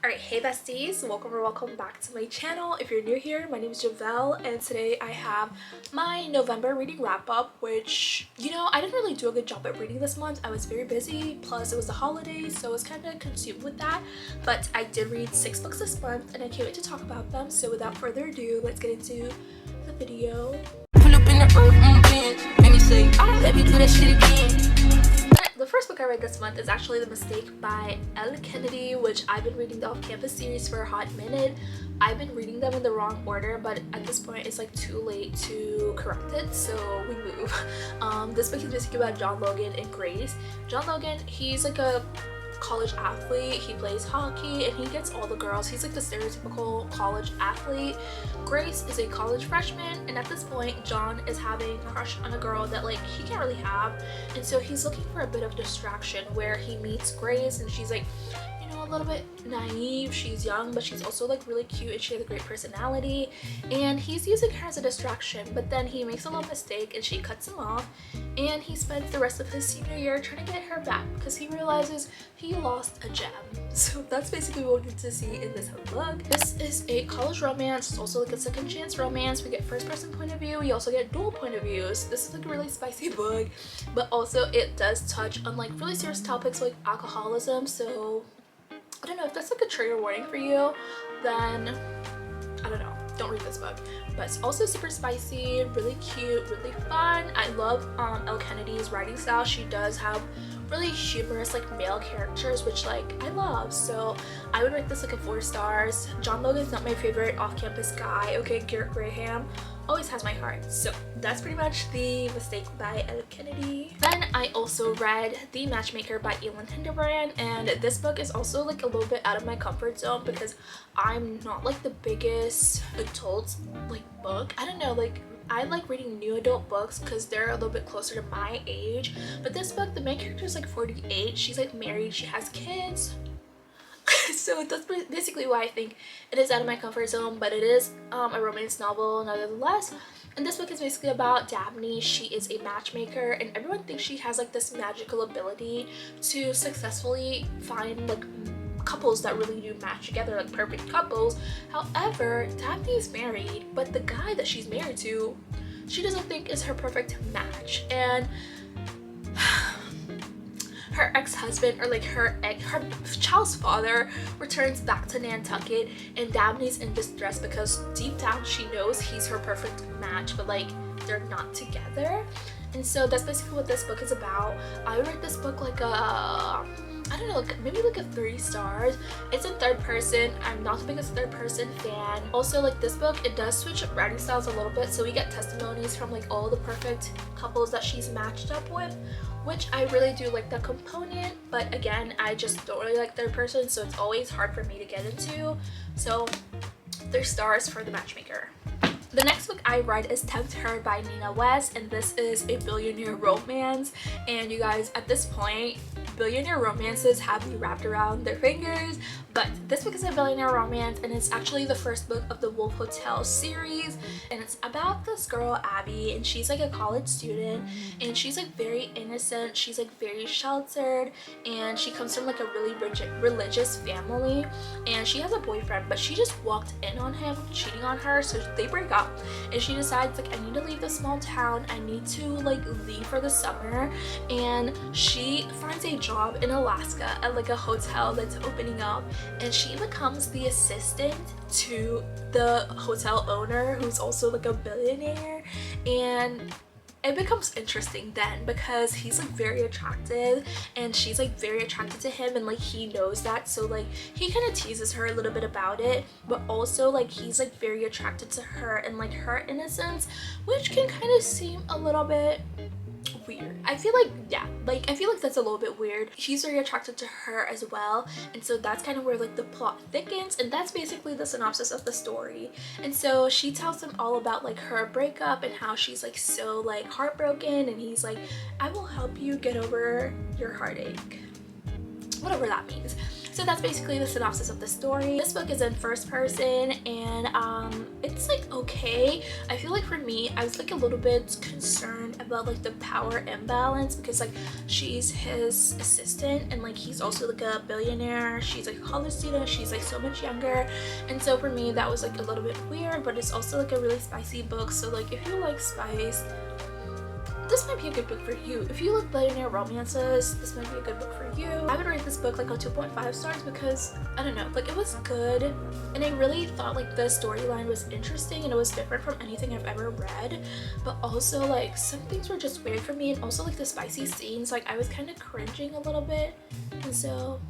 Alright, hey besties, welcome or welcome back to my channel. If you're new here, my name is Javell and today I have my November reading wrap up, which, I didn't really do a good job at reading this month. I was very busy, plus it was the holidays, so I was kind of consumed with that. But I did read 6 books this month and I can't wait to talk about them. So without further ado, let's get into the video. Pull up in the and you say, let me do that shit again. The first book I read this month is actually The Mistake by Elle Kennedy, which I've been reading the off-campus series for a hot minute. I've been reading them in the wrong order, but at this point it's like too late to correct it, so we move. This book is basically about John Logan and Grace. John Logan, he's like a college athlete. He plays hockey and he gets all the girls. He's like the stereotypical college athlete. Grace is a college freshman, and at this point John is having a crush on a girl that like he can't really have, and so he's looking for a bit of distraction where he meets Grace, and she's like, a little bit naive. She's young, but she's also like really cute and she has a great personality, and he's using her as a distraction. But then he makes a little mistake and she cuts him off, and he spends the rest of his senior year trying to get her back because he realizes he lost a gem. So that's basically what we get to see in this book. This is a college romance. It's also like a second chance romance. We get first person point of view. We also get dual point of views. This is like a really spicy book, but also it does touch on like really serious topics like alcoholism. So I don't know if that's like a trigger warning for you, then I don't know, don't read this book. But it's also super spicy, really cute, really fun. I love Elle Kennedy's writing style. She does have really humorous like male characters, which like I love, so I would rate this like a 4 stars. John Logan's not my favorite off-campus guy. Okay, Garrett Graham always has my heart. So that's pretty much The Mistake by Elle Kennedy. Then I also read The Matchmaker by Elin Hilderbrand, and this book is also like a little bit out of my comfort zone because I'm not like the biggest adult like book. I don't know, like I like reading new adult books because they're a little bit closer to my age, but this book, the main character is like 48. She's like married, she has kids. So that's basically why I think it is out of my comfort zone, but it is a romance novel nonetheless. And this book is basically about Dabney. She is a matchmaker, and everyone thinks she has like this magical ability to successfully find like couples that really do match together, like perfect couples. However, Dabney's married, but the guy that she's married to, she doesn't think is her perfect match, and her ex-husband, or like her child's father, returns back to Nantucket, and Dabney's in distress because deep down she knows he's her perfect match, but like they're not together. And so that's basically what this book is about. I would rate this book like a, I don't know, maybe like a 3 stars. It's in third person. I'm not the biggest third person fan. Also, like this book, it does switch up writing styles a little bit, so we get testimonies from like all the perfect couples that she's matched up with, which I really do like that component. But again, I just don't really like third person, so it's always hard for me to get into. So 3 stars for The Matchmaker. The next book I read is Tempt Her by Nina West, and this is a billionaire romance. And you guys, at this point, billionaire romances have me wrapped around their fingers, but this book is a billionaire romance, and it's actually the first book of the Wolf Hotel series, and it's about this girl Abby, and she's like a college student, and she's like very innocent, she's like very sheltered, and she comes from like a really religious family, and she has a boyfriend, but she just walked in on him cheating on her, so they break up, and she decides like, I need to leave this small town, I need to like leave for the summer, and she finds a job in Alaska at like a hotel that's opening up, and she becomes the assistant to the hotel owner, who's also like a billionaire. And it becomes interesting then because he's like very attractive and she's like very attracted to him, and like he knows that, so like he kind of teases her a little bit about it, but also like he's like very attracted to her and like her innocence, which can kind of seem a little bit weird. I feel like, yeah, like I feel like that's a little bit weird. He's very attracted to her as well, and so that's kind of where like the plot thickens, and that's basically the synopsis of the story. And so she tells him all about like her breakup and how she's like so like heartbroken, and he's like, I will help you get over your heartache, whatever that means. So that's basically the synopsis of the story. This book is in first person, and it's like okay. I feel like for me, I was like a little bit concerned about like the power imbalance, because like she's his assistant and like he's also like a billionaire. She's like a college student, she's like so much younger, and so for me that was like a little bit weird. But it's also like a really spicy book, so like if you like spice, this might be a good book for you. If you like billionaire romances, this might be a good book for you. I would rate this book like a 2.5 stars because, I don't know, like it was good, and I really thought like the storyline was interesting and it was different from anything I've ever read. But also like some things were just weird for me, and also like the spicy scenes, like I was kind of cringing a little bit, and so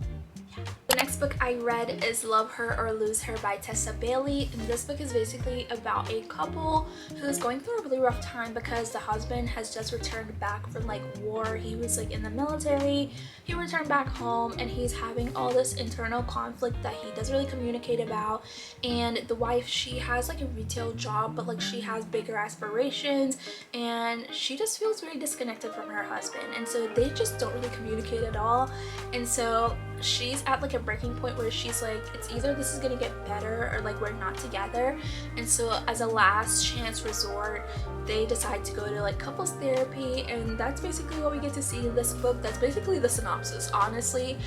yeah. The next book I read is Love Her or Lose Her by Tessa Bailey, and this book is basically about a couple who is going through a really rough time because the husband has just returned back from like war. He was like in the military, he returned back home, and he's having all this internal conflict that he doesn't really communicate about. And the wife, she has like a retail job, but like she has bigger aspirations, and she just feels very disconnected from her husband, and so they just don't really communicate at all. And so she's at like a breaking point where she's like, it's either this is gonna get better or like we're not together. And so as a last chance resort, they decide to go to like couples therapy, and that's basically what we get to see in this book. That's basically the synopsis. Honestly,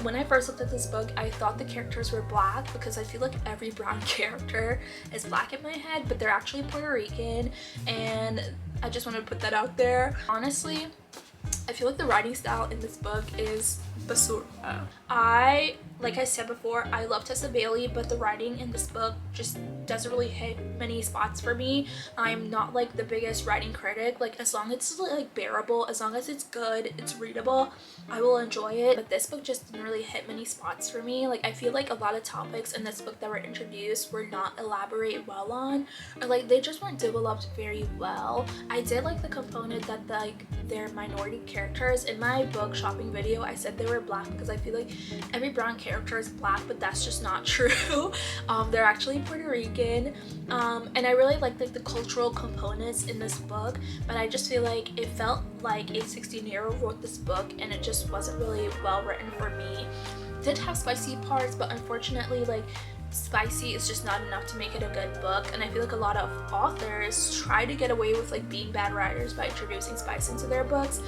when I first looked at this book, I thought the characters were black because I feel like every brown character is black in my head, but they're actually Puerto Rican, and I just want to put that out there. Honestly, I feel like the writing style in this book is basura. Like I said before, I love Tessa Bailey, but the writing in this book just doesn't really hit many spots for me. I'm not like the biggest writing critic. Like as long as it's like bearable, as long as it's good, it's readable, I will enjoy it. But this book just didn't really hit many spots for me. Like I feel like a lot of topics in this book that were introduced were not elaborated well on, or like they just weren't developed very well. I did like the component that like they're minority characters. In my book shopping video, I said they were black because I feel like every brown character is black, but that's just not true. They're actually Puerto Rican, and I really like the cultural components in this book, but I just feel like it felt like a 16-year-old wrote this book, and it just wasn't really well written for me. It did have spicy parts, but unfortunately like spicy is just not enough to make it a good book, and I feel like a lot of authors try to get away with like being bad writers by introducing spice into their books.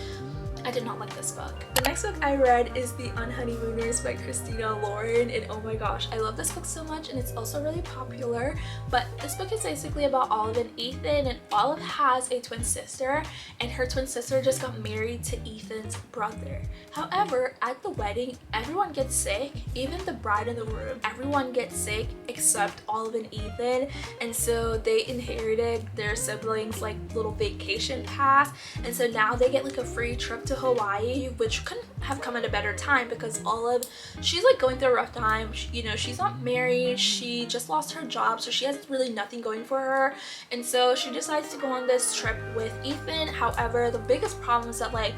I did not like this book. The next book I read is The Unhoneymooners by Christina Lauren, and oh my gosh, I love this book so much, and it's also really popular. But this book is basically about Olive and Ethan, and Olive has a twin sister, and her twin sister just got married to Ethan's brother. However, at the wedding, everyone gets sick, even the bride in the room. Everyone gets sick except Olive and Ethan, and so they inherited their siblings like little vacation pass, and so now they get like a free trip to Hawaii, which couldn't have come at a better time because Olive, she's like going through a rough time. She's not married, she just lost her job, so she has really nothing going for her, and so she decides to go on this trip with Ethan. However, the biggest problem is that like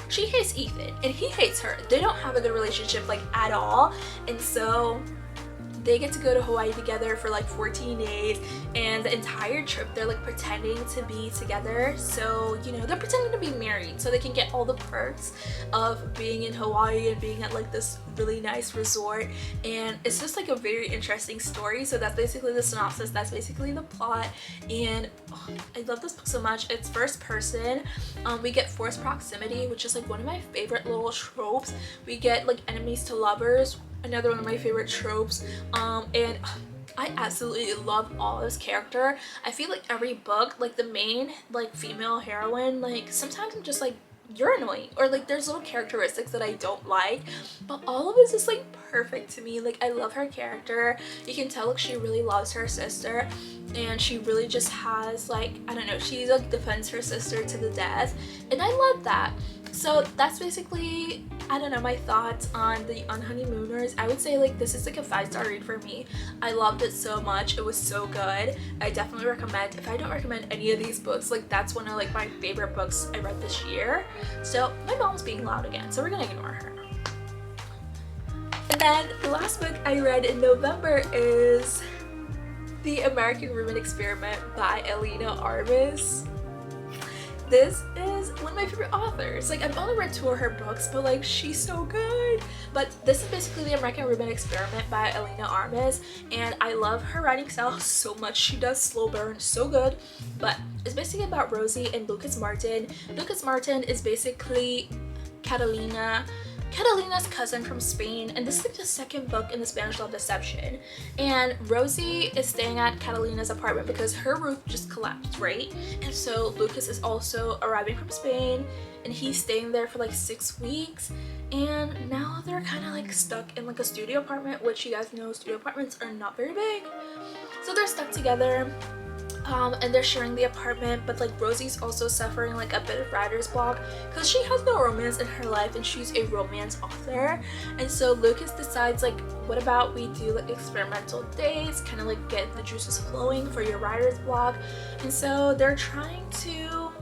she hates Ethan and he hates her. They don't have a good relationship like at all, and so they get to go to Hawaii together for like 14 days, and the entire trip they're like pretending to be together. So they're pretending to be married so they can get all the perks of being in Hawaii and being at like this really nice resort, and it's just like a very interesting story. So that's basically the synopsis, that's basically the plot, and I love this book so much. It's first person. We get forced proximity, which is like one of my favorite little tropes. We get like enemies to lovers, another one of my favorite tropes, and I absolutely love Olive's character. I feel like every book, like the main like female heroine, like sometimes I'm just like, you're annoying, or like there's little characteristics that I don't like, but Olive is just like perfect to me. Like I love her character. You can tell like she really loves her sister, and she really just has like, I don't know, she like defends her sister to the death, and I love that. So that's basically, I don't know, my thoughts on The Unhoneymooners. I would say like this is like a 5-star read for me. I loved it so much. It was so good. I definitely recommend. If I don't recommend any of these books, like that's one of like my favorite books I read this year. So my mom's being loud again, so we're gonna ignore her. And then the last book I read in November is The American Roommate Experiment by Elena Armas. this is one of my favorite authors. Like, I've only read 2 of her books, but like, she's so good. But this is basically The American Rubin Experiment by Elena Armas, and I love her writing style so much. She does slow burn so good. But it's basically about Rosie and Lucas Martin. Lucas Martin is basically Catalina's cousin from Spain, and this is like the 2nd book in the Spanish love deception. And Rosie is staying at Catalina's apartment because her roof just collapsed, right? And so Lucas is also arriving from Spain, and he's staying there for like 6 weeks, and now they're kind of like stuck in like a studio apartment, which you guys know studio apartments are not very big. So they're stuck together. And they're sharing the apartment, but like Rosie's also suffering like a bit of writer's block because she has no romance in her life and she's a romance author. And so Lucas decides, like, what about we do like experimental days, kind of like get the juices flowing for your writer's block. And so they're trying to,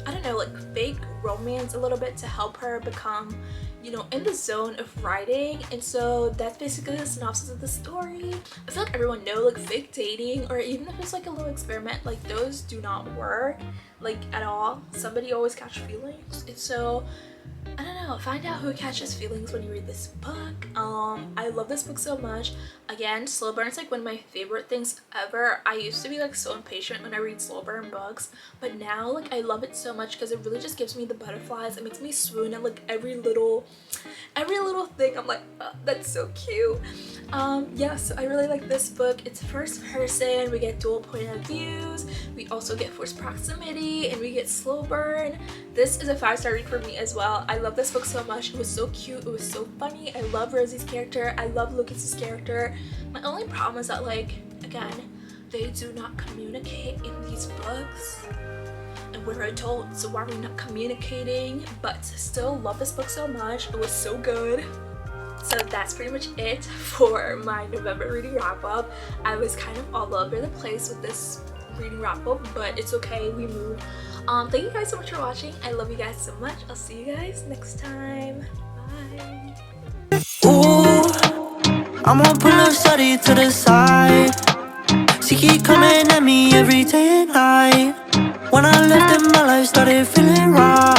I don't know, like fake romance a little bit to help her become, you know, in the zone of writing. And so that's basically the synopsis of the story. I feel like everyone knows like fake dating, or even if it's like a little experiment, like those do not work like at all. Somebody always catch feelings. And so I don't know, find out who catches feelings when you read this book. I love this book so much. Again, slow burn is like one of my favorite things ever. I used to be like so impatient when I read slow burn books, but now like I love it so much because it really just gives me the butterflies. It makes me swoon at like every little thing. I'm like, oh, that's so cute. Yeah, so I really like this book. It's first person, we get dual point of views, we also get forced proximity, and we get slow burn. This is a 5-star read for me as well. I love this book so much. It was so cute, it was so funny. I love Rosie's character, I love Lucas's character. My only problem is that, like, again, they do not communicate in these books, and we're adults, so why are we not communicating? But still love this book so much. It was so good. So that's pretty much it for my November reading wrap up. I was kind of all over the place with this reading wrap up, but it's okay, we move. Thank you guys so much for watching. I love you guys so much. I'll see you guys next time. Bye. Ooh, I'm gonna pull up study to the side. She keep coming at me every day and night. When I left in my life started feeling right.